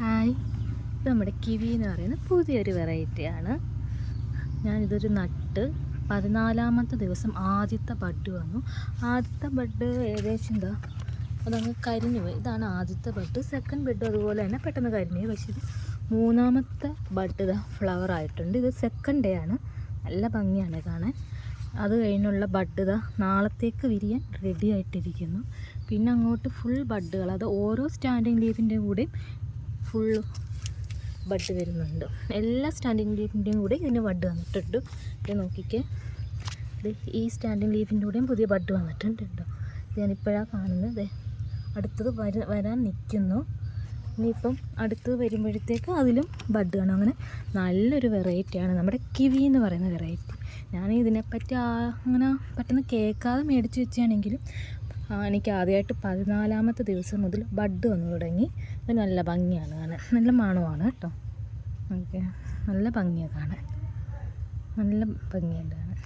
Hi, ഇത് നമ്മുടെ kiwi എന്ന് പറയുന്ന പുതിയൊരു വെറൈറ്റിയാണ്. ഞാനിതൊരു നട്ട് 14ാമത്തെ ദിവസം ആദ്യത്തെ ബഡ് വന്നു. ആദ്യത്തെ ബഡ് ഏകദേശം അതങ്ങ് കരിഞ്ഞു പോയി. ഇതാണ് ആദ്യത്തെ ബഡ്. സെക്കൻഡ് ബഡ് അതുപോലെ തന്നെ പെട്ടെന്ന് കരിഞ്ഞു. പക്ഷേ ഇത് 3ാമത്തെ ബഡ് ഫ്ലവർ ആയിട്ടുണ്ട്. ഇത് സെക്കൻഡ് ഡേ ആണ്. നല്ല ഭംഗിയാണ് കാണാൻ. അത് കഴിഞ്ഞുള്ള ബഡ് നാളത്തേക്ക് വിരിയാൻ റെഡി ആയിട്ടിരിക്കുന്നു. പിന്നെ അങ്ങോട്ട് ഫുൾ ബഡുകൾ, അത് ഓരോ സ്റ്റാൻഡിങ് ലീഫിൻ്റെ കൂടെ ഫുള്ള് ബഡ് വരുന്നുണ്ട്. എല്ലാ സ്റ്റാൻഡിങ് ലീഫിൻ്റെയും കൂടെ ഇതിന് ബഡ് വന്നിട്ടുണ്ട്. ഇത് നോക്കിക്കേ, ഇത് ഈ സ്റ്റാൻഡിങ് ലീഫിൻ്റെ കൂടെയും പുതിയ ബഡ് വന്നിട്ടുണ്ട് കേട്ടോ. ഇത് ഞാനിപ്പോഴാണ് കാണുന്നത്. അടുത്തത് വരാൻ നിൽക്കുന്നു. ഇനിയിപ്പം അടുത്തത് വരുമ്പോഴത്തേക്ക് അതിലും ബഡ് കാണും. അങ്ങനെ നല്ലൊരു വെറൈറ്റിയാണ് നമ്മുടെ കിവി എന്ന് പറയുന്ന വെറൈറ്റി. ഞാൻ ഇതിനെപ്പറ്റി അങ്ങനെ പെട്ടെന്ന് കേൾക്കാതെ മേടിച്ച് വെച്ചാണെങ്കിലും എനിക്ക് ആദ്യമായിട്ട് 14ാമത്തെ ദിവസം മുതൽ ബഡ് വന്നു തുടങ്ങി. അത് നല്ല ഭംഗിയാണ് കാണാൻ, നല്ല മണമാണ് കേട്ടോ. ഓക്കെ, നല്ല ഭംഗിയാണ് കാണാൻ, നല്ല ഭംഗിയുണ്ട് കാണാൻ.